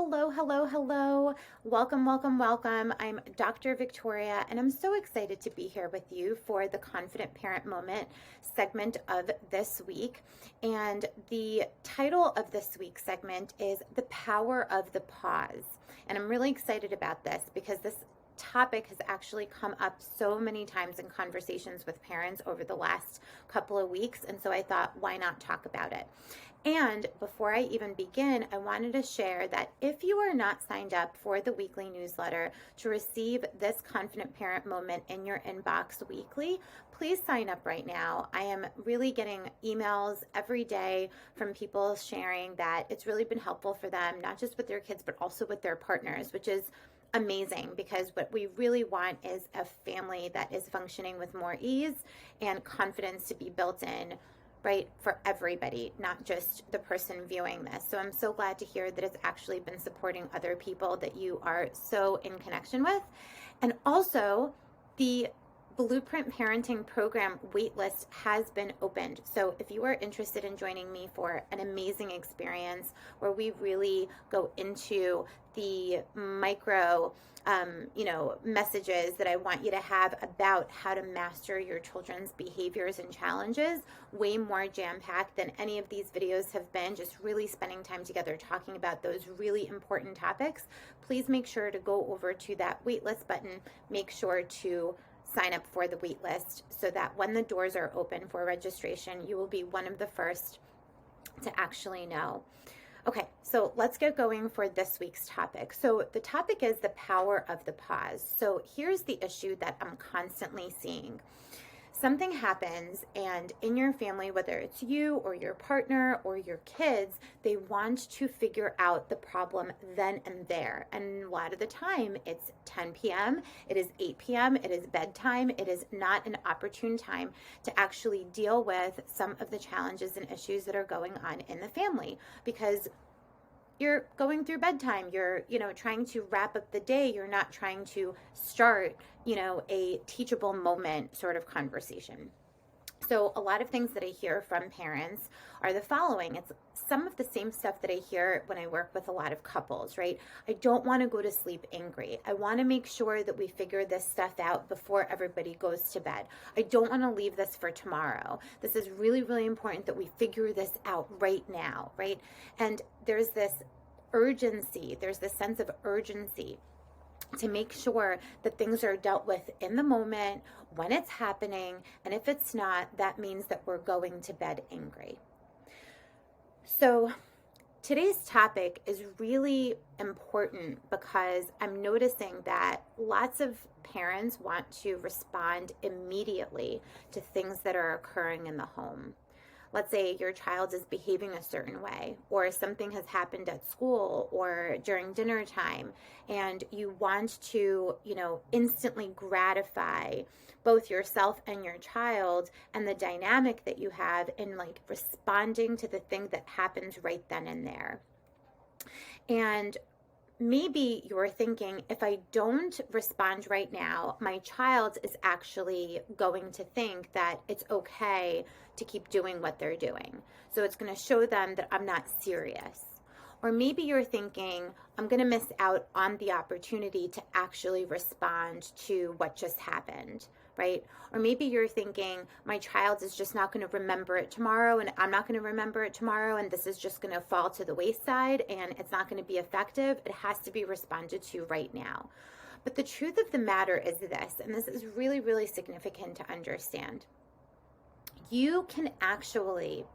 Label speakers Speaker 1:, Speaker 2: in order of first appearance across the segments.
Speaker 1: Hello, hello, hello. Welcome, welcome, welcome. I'm Dr. Victoria, and I'm so excited to be here with you for the Confident Parent Moment segment of this week. And the title of this week's segment is The Power of the Pause. And I'm really excited about this because this topic has actually come up so many times in conversations with parents over the last couple of weeks. And so I thought, why not talk about it? And before I even begin, I wanted to share that if you are not signed up for the weekly newsletter to receive this Confident Parent Moment in your inbox weekly, please sign up right now. I am really getting emails every day from people sharing that it's really been helpful for them, not just with their kids, but also with their partners, which is amazing because what we really want is a family that is functioning with more ease and confidence to be built in, right, for everybody, not just the person viewing this. So I'm so glad to hear that it's actually been supporting other people that you are so in connection with. And also, the Blueprint Parenting Program waitlist has been opened. So if you are interested in joining me for an amazing experience where we really go into the micro messages that I want you to have about how to master your children's behaviors and challenges, way more jam-packed than any of these videos have been, just really spending time together talking about those really important topics, please make sure to go over to that waitlist button. Make sure to sign up for the waitlist so that when the doors are open for registration, you will be one of the first to actually know. Okay, so let's get going for this week's topic. So the topic is the power of the pause. So here's the issue that I'm constantly seeing. Something happens, and in your family, whether it's you or your partner or your kids, they want to figure out the problem then and there. And a lot of the time, it's 10 p.m., it is 8 p.m., it is bedtime, it is not an opportune time to actually deal with some of the challenges and issues that are going on in the family because you're going through bedtime, you're, trying to wrap up the day, you're not trying to start, a teachable moment sort of conversation. So a lot of things that I hear from parents are the following. It's some of the same stuff that I hear when I work with a lot of couples, right? I don't want to go to sleep angry. I want to make sure that we figure this stuff out before everybody goes to bed. I don't want to leave this for tomorrow. This is really, really important that we figure this out right now, right? And there's this urgency, there's this sense of urgency to make sure that things are dealt with in the moment when it's happening. And if it's not, that means that we're going to bed angry. So today's topic is really important because I'm noticing that lots of parents want to respond immediately to things that are occurring in the home. Let's say your child is behaving a certain way, or something has happened at school or during dinner time, and you want to, instantly gratify both yourself and your child and the dynamic that you have in responding to the thing that happens right then and there. And maybe you're thinking, if I don't respond right now, my child is actually going to think that it's okay to keep doing what they're doing. So it's going to show them that I'm not serious. Or maybe you're thinking, I'm going to miss out on the opportunity to actually respond to what just happened, right? Or maybe you're thinking, my child is just not going to remember it tomorrow, and I'm not going to remember it tomorrow, and this is just going to fall to the wayside, and it's not going to be effective. It has to be responded to right now. But the truth of the matter is this, and this is really, really significant to understand. You can actually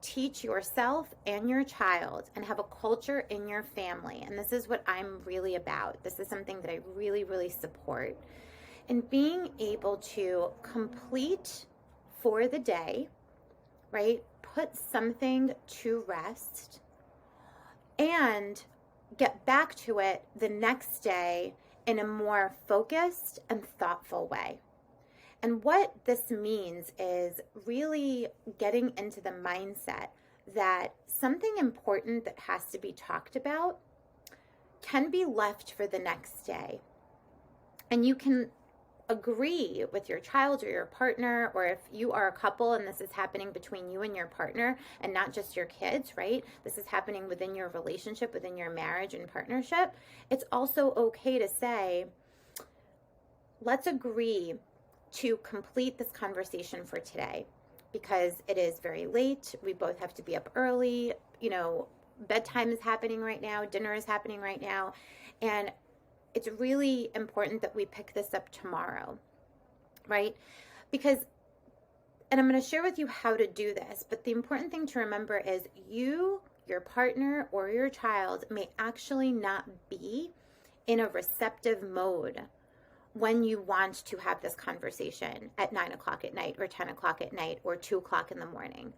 Speaker 1: teach yourself and your child and have a culture in your family. And this is what I'm really about. This is something that I really, really support. And being able to complete for the day, right? Put something to rest and get back to it the next day in a more focused and thoughtful way. And what this means is really getting into the mindset that something important that has to be talked about can be left for the next day. And you can agree with your child or your partner, or if you are a couple and this is happening between you and your partner and not just your kids, right? This is happening within your relationship, within your marriage and partnership. It's also okay to say, let's agree to complete this conversation for today because it is very late. We both have to be up early. Bedtime is happening right now, dinner is happening right now. And it's really important that we pick this up tomorrow, right? Because, and I'm going to share with you how to do this, but the important thing to remember is you, your partner, or your child may actually not be in a receptive mode when you want to have this conversation at 9 o'clock at night or 10 o'clock at night or 2 o'clock in the morning.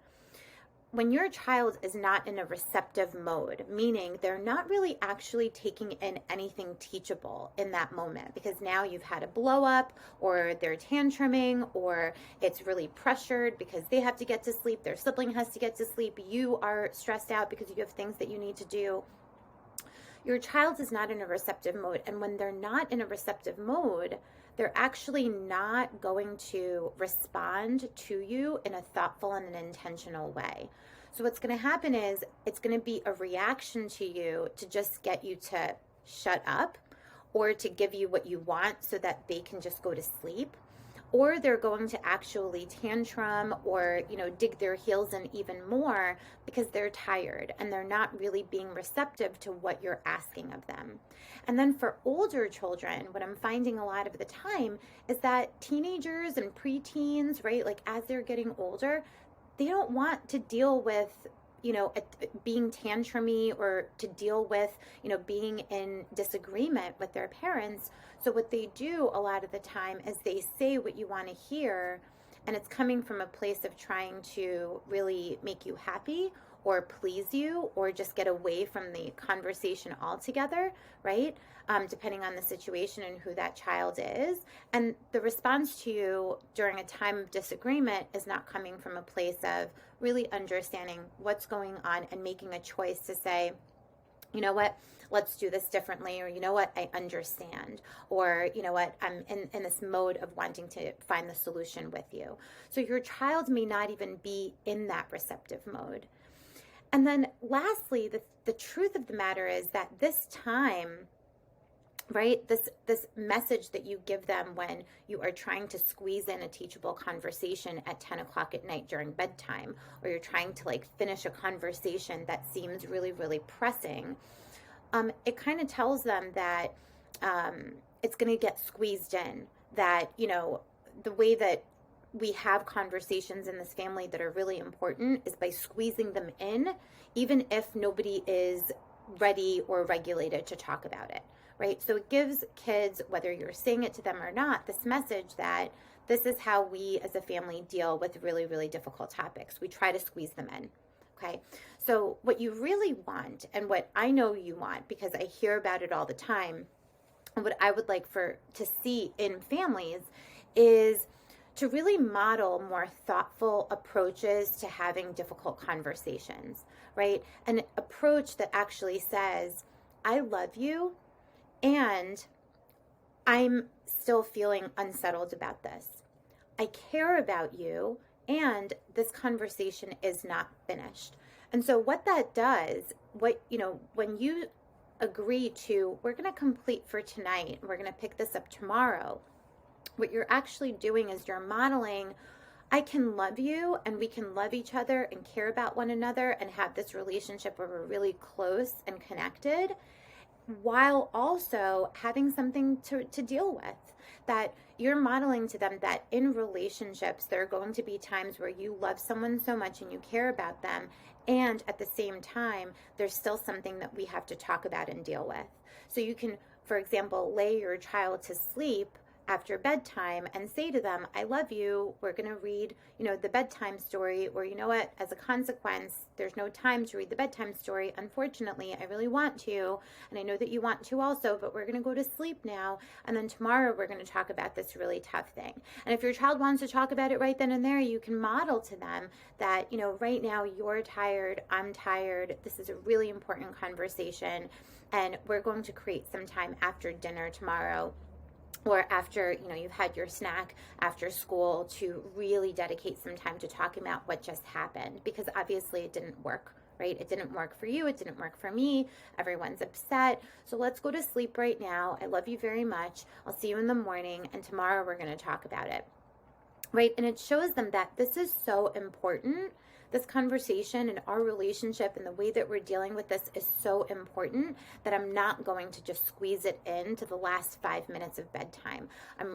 Speaker 1: When your child is not in a receptive mode, meaning they're not really actually taking in anything teachable in that moment because now you've had a blow up or they're tantruming or it's really pressured because they have to get to sleep, their sibling has to get to sleep, you are stressed out because you have things that you need to do. Your child is not in a receptive mode. And when they're not in a receptive mode, they're actually not going to respond to you in a thoughtful and an intentional way. So what's going to happen is it's going to be a reaction to you to just get you to shut up or to give you what you want so that they can just go to sleep. Or they're going to actually tantrum or, dig their heels in even more because they're tired and they're not really being receptive to what you're asking of them. And then for older children, what I'm finding a lot of the time is that teenagers and preteens, right, like as they're getting older, they don't want to deal with being tantrumy or to deal with, being in disagreement with their parents. So what they do a lot of the time is they say what you want to hear, and it's coming from a place of trying to really make you happy or please you or just get away from the conversation altogether, right? Depending on the situation and who that child is. And the response to you during a time of disagreement is not coming from a place of really understanding what's going on and making a choice to say, you know what, let's do this differently, or you know what, I understand, or you know what, I'm in this mode of wanting to find the solution with you. So your child may not even be in that receptive mode. And then lastly, the truth of the matter is that this time, right, this message that you give them when you are trying to squeeze in a teachable conversation at 10 o'clock at night during bedtime, or you're trying to finish a conversation that seems really, really pressing, it kind of tells them that it's going to get squeezed in, that, the way that we have conversations in this family that are really important is by squeezing them in, even if nobody is ready or regulated to talk about it, right? So it gives kids, whether you're saying it to them or not, this message that this is how we as a family deal with really, really difficult topics. We try to squeeze them in, okay? So what you really want, and what I know you want, because I hear about it all the time, and what I would like to see in families is to really model more thoughtful approaches to having difficult conversations, right? An approach that actually says, I love you, and I'm still feeling unsettled about this. I care about you, and this conversation is not finished. And so what that does, when you agree to, we're going to complete for tonight, we're going to pick this up tomorrow, what you're actually doing is you're modeling, I can love you and we can love each other and care about one another and have this relationship where we're really close and connected, while also having something to deal with. That you're modeling to them that in relationships, there are going to be times where you love someone so much and you care about them, and at the same time, there's still something that we have to talk about and deal with. So you can, for example, lay your child to sleep after bedtime and say to them, I love you, we're going to read, the bedtime story, or you know what, as a consequence, there's no time to read the bedtime story. Unfortunately, I really want to, and I know that you want to also, but we're going to go to sleep now, and then tomorrow we're going to talk about this really tough thing. And if your child wants to talk about it right then and there, you can model to them that, right now you're tired, I'm tired, this is a really important conversation, and we're going to create some time after dinner tomorrow or after, you've had your snack after school, to really dedicate some time to talking about what just happened, because obviously it didn't work, right? It didn't work for you. It didn't work for me. Everyone's upset. So let's go to sleep right now. I love you very much. I'll see you in the morning, and tomorrow we're going to talk about it, right? And it shows them that this is so important. This conversation and our relationship and the way that we're dealing with this is so important that I'm not going to just squeeze it into the last 5 minutes of bedtime.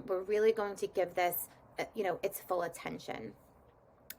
Speaker 1: We're really going to give this, its full attention.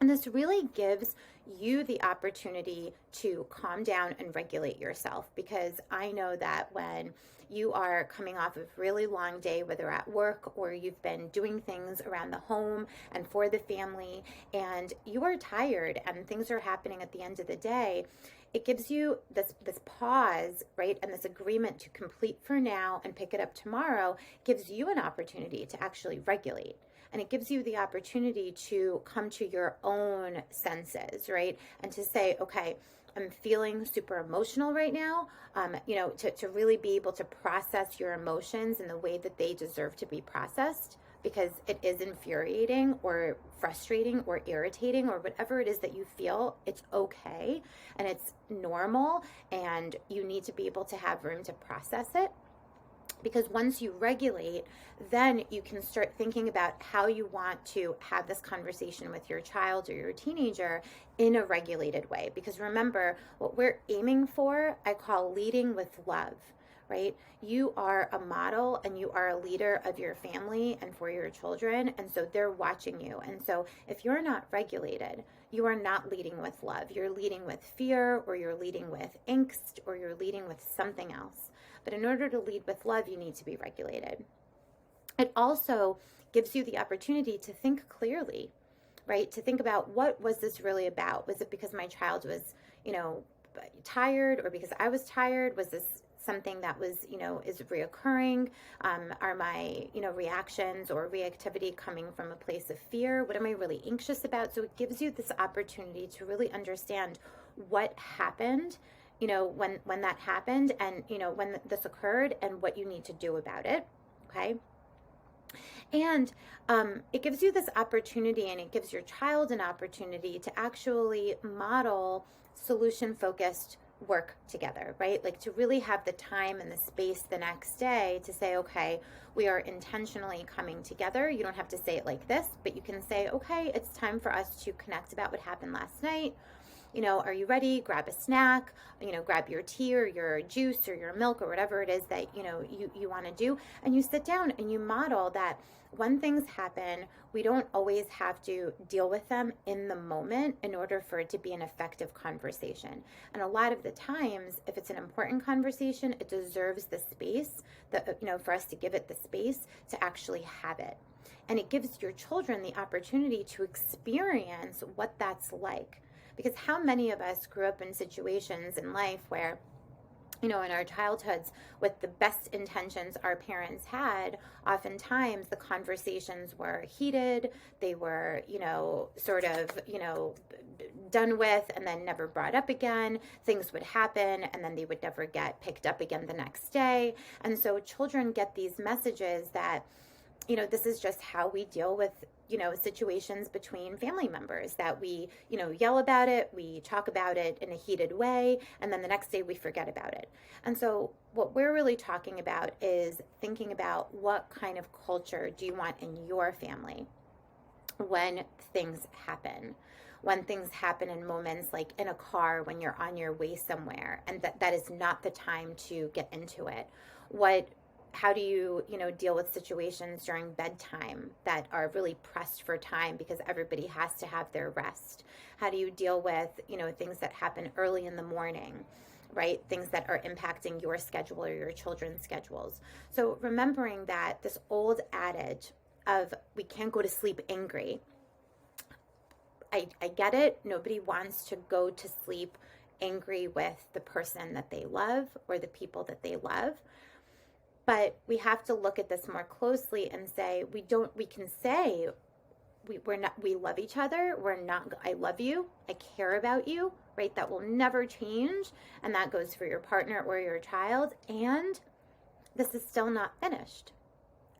Speaker 1: And this really gives you the opportunity to calm down and regulate yourself, because I know that when you are coming off of a really long day, whether at work or you've been doing things around the home and for the family, and you are tired and things are happening at the end of the day, it gives you this pause, right? And this agreement to complete for now and pick it up tomorrow gives you an opportunity to actually regulate. And it gives you the opportunity to come to your own senses, right? And to say, okay, I'm feeling super emotional right now, to really be able to process your emotions in the way that they deserve to be processed, because it is infuriating or frustrating or irritating or whatever it is that you feel. It's okay and it's normal, and you need to be able to have room to process it. Because once you regulate, then you can start thinking about how you want to have this conversation with your child or your teenager in a regulated way. Because remember, what we're aiming for, I call leading with love, right? You are a model and you are a leader of your family and for your children. And so they're watching you. And so if you're not regulated, you are not leading with love. You're leading with fear, or you're leading with angst, or you're leading with something else. But in order to lead with love, you need to be regulated. It also gives you the opportunity to think clearly, right? To think about, what was this really about? Was it because my child was, tired, or because I was tired? Was this something that was, is reoccurring? Are my, reactions or reactivity coming from a place of fear? What am I really anxious about? So it gives you this opportunity to really understand what happened, when that happened, and, when this occurred, and what you need to do about it. Okay. And it gives you this opportunity, and it gives your child an opportunity to actually model solution-focused work together, right? Like to really have the time and the space the next day to say, okay, we are intentionally coming together. You don't have to say it like this, but you can say, okay, it's time for us to connect about what happened last night. Are you ready? Grab a snack, grab your tea or your juice or your milk or whatever it is that, you want to do. And you sit down and you model that when things happen, we don't always have to deal with them in the moment in order for it to be an effective conversation. And a lot of the times, if it's an important conversation, it deserves the space that, for us to give it the space to actually have it. And it gives your children the opportunity to experience what that's like. Because how many of us grew up in situations in life where, in our childhoods, with the best intentions our parents had, oftentimes the conversations were heated, they were, sort of, done with and then never brought up again. Things would happen and then they would never get picked up again the next day. And so children get these messages that, this is just how we deal with, situations between family members, that we, yell about it, we talk about it in a heated way, and then the next day we forget about it. And so what we're really talking about is thinking about, what kind of culture do you want in your family when things happen? When things happen in moments like in a car, when you're on your way somewhere, and that is not the time to get into it. How do you, deal with situations during bedtime that are really pressed for time because everybody has to have their rest? How do you deal with, things that happen early in the morning, right? Things that are impacting your schedule or your children's schedules. So remembering that this old adage of, we can't go to sleep angry. I get it. Nobody wants to go to sleep angry with the person that they love or the people that they love. But we have to look at this more closely and say, we can say we love each other. I love you. I care about you, right? That will never change. And that goes for your partner or your child. And this is still not finished.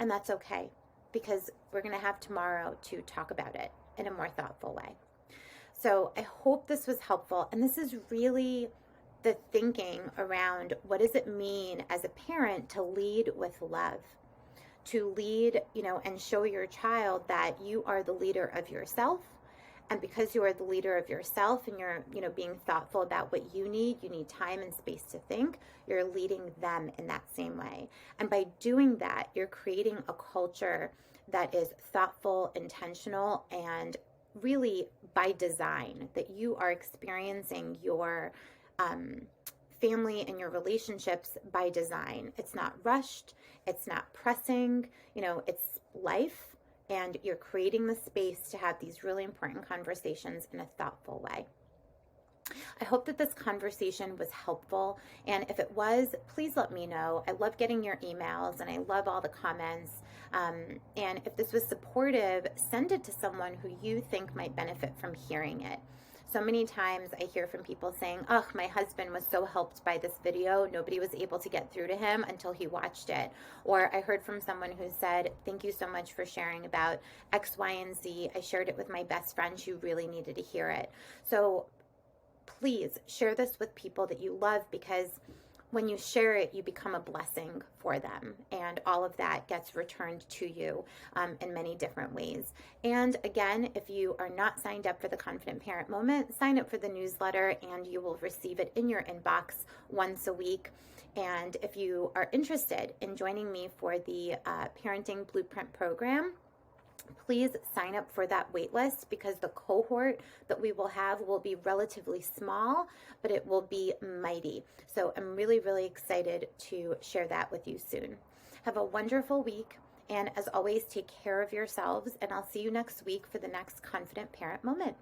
Speaker 1: And that's okay, because we're going to have tomorrow to talk about it in a more thoughtful way. So I hope this was helpful. And this is really the thinking around, what does it mean as a parent to lead with love? To lead, and show your child that you are the leader of yourself. And because you are the leader of yourself and you're, being thoughtful about what you need time and space to think, you're leading them in that same way. And by doing that, you're creating a culture that is thoughtful, intentional, and really by design, that you are experiencing your family and your relationships by design. It's not rushed, it's not pressing, it's life, and you're creating the space to have these really important conversations in a thoughtful way. I hope that this conversation was helpful, and if it was, please let me know. I love getting your emails, and I love all the comments. And if this was supportive, send it to someone who you think might benefit from hearing it. So many times I hear from people saying, oh, my husband was so helped by this video. Nobody was able to get through to him until he watched it. Or I heard from someone who said, thank you so much for sharing about X, Y, and Z. I shared it with my best friend. She really needed to hear it. So please share this with people that you love, because when you share it, you become a blessing for them, and all of that gets returned to you in many different ways. And again, if you are not signed up for the Confident Parent Moment, sign up for the newsletter and you will receive it in your inbox once a week. And if you are interested in joining me for the Parenting Blueprint program, please sign up for that wait list, because the cohort that we will have will be relatively small, but it will be mighty. So I'm really, really excited to share that with you soon. Have a wonderful week. And as always, take care of yourselves, and I'll see you next week for the next Confident Parent Moment.